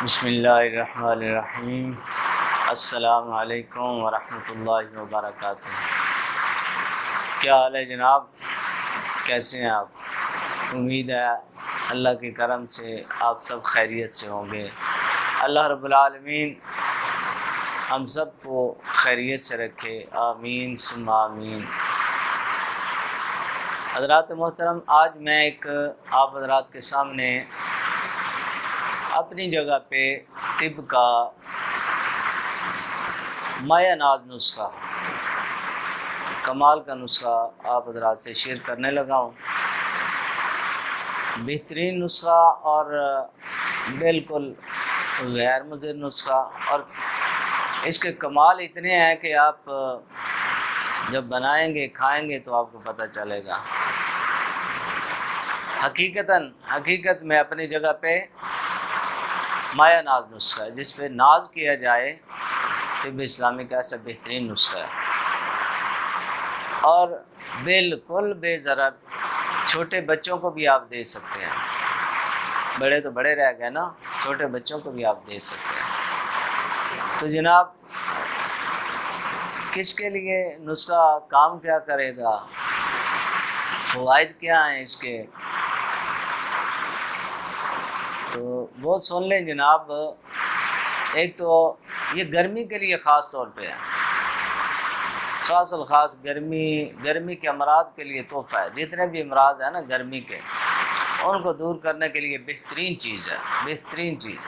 बिस्मिल्लाहिर्रहमानिर्रहीम। अस्सलामु अलैकुम वरहमतुल्लाहि वबरकातुहू। क्या हाल है जनाब, कैसे हैं आप? उम्मीद है अल्लाह के करम से आप सब खैरियत से होंगे। अल्लाह रब्बुल आलमीन हम सब को खैरियत से रखे, आमीन सुम्मा आमीन। हज़रात मोहतरम, आज मैं एक आप हज़रात के सामने अपनी जगह पे तिब का मायानाज नुस्खा, कमाल का नुस्खा आप हज़रात से शेयर करने लगा हूँ। बेहतरीन नुस्खा और बिल्कुल गैर मुज़िर नुस्खा, और इसके कमाल इतने हैं कि आप जब बनाएंगे खाएंगे तो आपको पता चलेगा। हकीकत में अपनी जगह पे मायानाज नुस्खा है, जिस पे नाज किया जाए। तिब इस्लामी का ऐसा बेहतरीन नुस्खा है और बिल्कुल बेज़रर, छोटे बच्चों को भी आप दे सकते हैं। बड़े तो बड़े रह गए ना, छोटे बच्चों को भी आप दे सकते हैं। तो जनाब, किसके लिए नुस्खा काम क्या करेगा, फ़वाइद क्या हैं इसके, तो वो सुन लें जनाब। एक तो ये गर्मी के लिए ख़ास तौर पे है, ख़ास गर्मी के अमराज के लिए तोहफ़ा है। जितने भी अमराज हैं ना गर्मी के, उनको दूर करने के लिए बेहतरीन चीज़ है, बेहतरीन चीज़।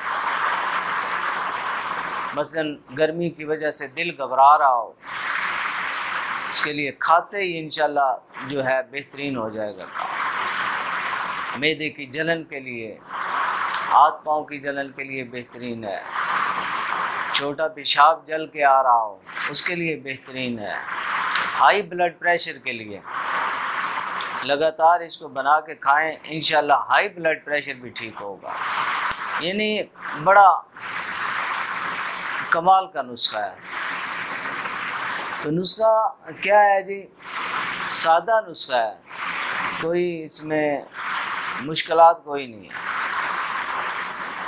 मसलन गर्मी की वजह से दिल घबरा रहा हो, इसके लिए खाते ही इंशाल्लाह जो है बेहतरीन हो जाएगा काम। मैदे की जलन के लिए, हाथ पाँव की जलन के लिए बेहतरीन है। छोटा पेशाब जल के आ रहा हो, उसके लिए बेहतरीन है। हाई ब्लड प्रेशर के लिए लगातार इसको बना के खाएं, इंशाल्लाह हाई ब्लड प्रेशर भी ठीक होगा। यानी बड़ा कमाल का नुस्खा है। तो नुस्खा क्या है जी? सादा नुस्खा है, कोई इसमें मुश्किलात कोई नहीं है।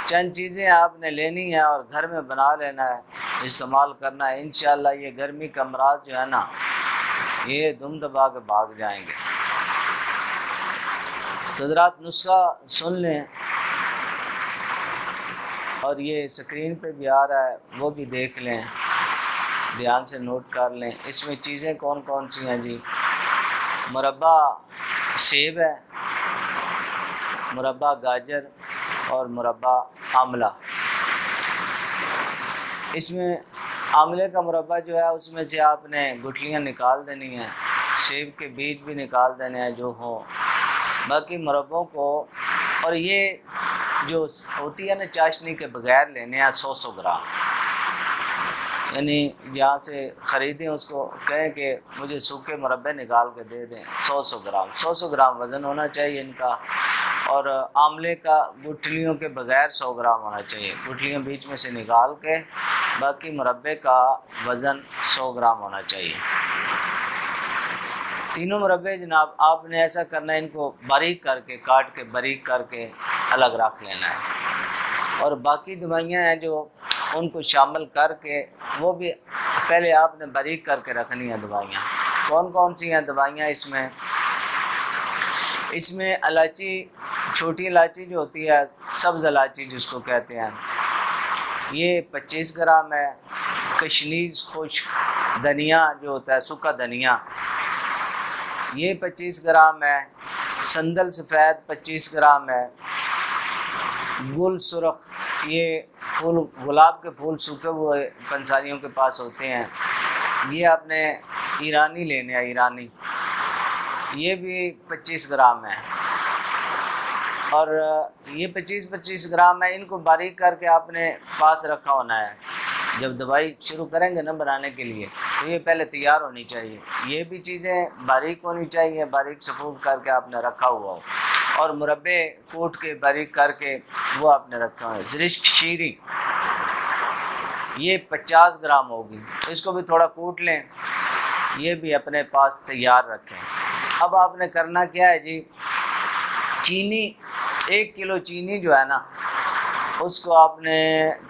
चंद चीज़ें आपने लेनी है और घर में बना लेना है, इस्तेमाल करना है। इंशाल्लाह ये गर्मी का अमराज जो है ना, ये दुम दबा के भाग जाएंगे। तो हज़रात नुस्खा सुन लें, और ये स्क्रीन पे भी आ रहा है, वो भी देख लें, ध्यान से नोट कर लें। इसमें चीज़ें कौन कौन सी हैं जी? मुरब्बा सेब है, मुरब्बा गाजर और मुरब्बा आमला। इसमें आमले का मुरब्बा जो है, उसमें से आपने गुठलियाँ निकाल देनी हैं, सेब के बीज भी निकाल देने हैं जो हो, बाकी मुरब्बों को। और ये जो होती है ना चाशनी के बगैर लेने हैं 100 ग्राम। यानी जहाँ से ख़रीदें उसको कहें कि मुझे सूखे मुरब्बे निकाल के दे दें। 100 ग्राम वज़न होना चाहिए इनका। और आमले का गुठलियों के बगैर 100 ग्राम होना चाहिए, गुठलियाँ बीच में से निकाल के, बाकी मुरब्बे का वज़न 100 ग्राम होना चाहिए। तीनों मुरब्बे जनाब आपने ऐसा करना है, इनको बारीक करके काट के बारीक करके अलग रख लेना है। और बाकी दवाइयाँ हैं जो, उनको शामिल करके वो भी पहले आपने बारीक करके रखनी है। दवाइयाँ कौन कौन सी हैं दवाइयाँ इसमें? इसमें इलायची, छोटी इलायची जो होती है, सब्ज़ इलायची जिसको कहते हैं, ये 25 ग्राम है। कशनीज़ खुश्क धनिया जो होता है, सूखा धनिया, ये 25 ग्राम है। संदल सफ़ेद 25 ग्राम है। गुल सुरख, ये फूल, गुलाब के फूल सूखे हुए पंसारियों के पास होते हैं, ये आपने ईरानी लेने हैं, ईरानी, ये भी 25 ग्राम है। और ये 25 ग्राम है। इनको बारीक करके आपने पास रखा होना है। जब दवाई शुरू करेंगे ना बनाने के लिए, तो ये पहले तैयार होनी चाहिए। ये भी चीज़ें बारीक होनी चाहिए, बारीक सफ़ूफ करके आपने रखा हुआ हो। और मुरब्बे कूट के बारीक करके वो आपने रखा हुआ है। ज़रिश्क शीरी, ये 50 ग्राम होगी, इसको भी थोड़ा कूट लें, ये भी अपने पास तैयार रखें। अब आपने करना क्या है जी? चीनी, 1 किलो चीनी जो है ना, उसको आपने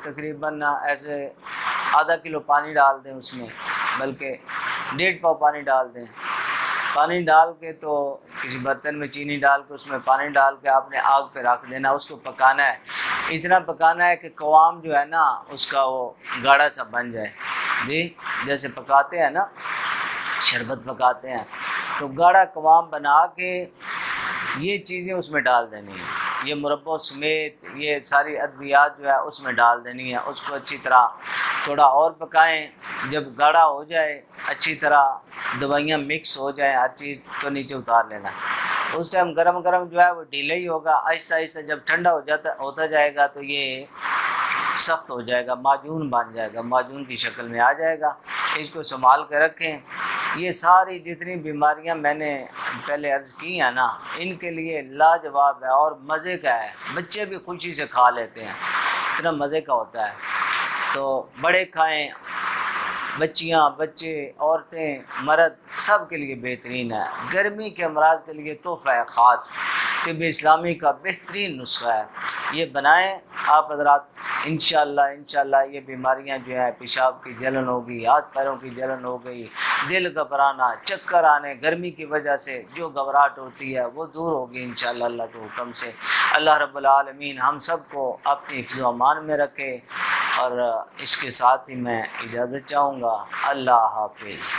तकरीबन ऐसे आधा किलो पानी डाल दें उसमें, बल्कि 1.5 पाव पानी डाल दें। पानी डाल के तो किसी बर्तन में चीनी डाल के उसमें पानी डाल के आपने आग पे रख देना, उसको पकाना है। इतना पकाना है कि कवाम जो है ना उसका वो गाढ़ा सा बन जाए। जी, जैसे पकाते हैं ना, शरबत पकाते हैं, तो गाढ़ा कवाम बना के ये चीज़ें उसमें डाल देनी है। ये मुरब्बों समेत ये सारी अद्वियात जो है उसमें डाल देनी है। उसको अच्छी तरह थोड़ा और पकाएं। जब गाढ़ा हो जाए, अच्छी तरह दवाइयाँ मिक्स हो जाए हर चीज़, तो नीचे उतार लेना। उस टाइम गरम गरम जो है वो ढीला ही होगा। आहिस्ता आहिस्ता जब ठंडा होता जाएगा तो ये सख्त हो जाएगा, माजून बन जाएगा, माजून की शक्ल में आ जाएगा। इसको संभाल कर रखें। ये सारी जितनी बीमारियां मैंने पहले अर्ज़ की हैं ना, इनके लिए लाजवाब है और मज़े का है। बच्चे भी खुशी से खा लेते हैं, इतना मज़े का होता है। तो बड़े खाएं, बच्चियां, बच्चे, औरतें, मर्द, सब के लिए बेहतरीन है। गर्मी के अमराज के लिए तोहफ़ा है ख़ास। तिब्ब इस्लामी का बेहतरीन नुस्खा है, ये बनाएं आप हज़रात। इंशाअल्लाह ये बीमारियां जो है, पेशाब की जलन हो गई, हाथ पैरों की जलन हो गई, दिल घबराना, चक्कर आने, गर्मी की वजह से जो घबराहट होती है वो दूर होगी इंशाअल्लाह अल्लाह के हुक्म से। अल्लाह रब्बुल आलमीन हम सबको अपनी हिफ्ज़ व अमान में रखे। और इसके साथ ही मैं इजाज़त चाहूँगा। अल्लाह हाफिज़।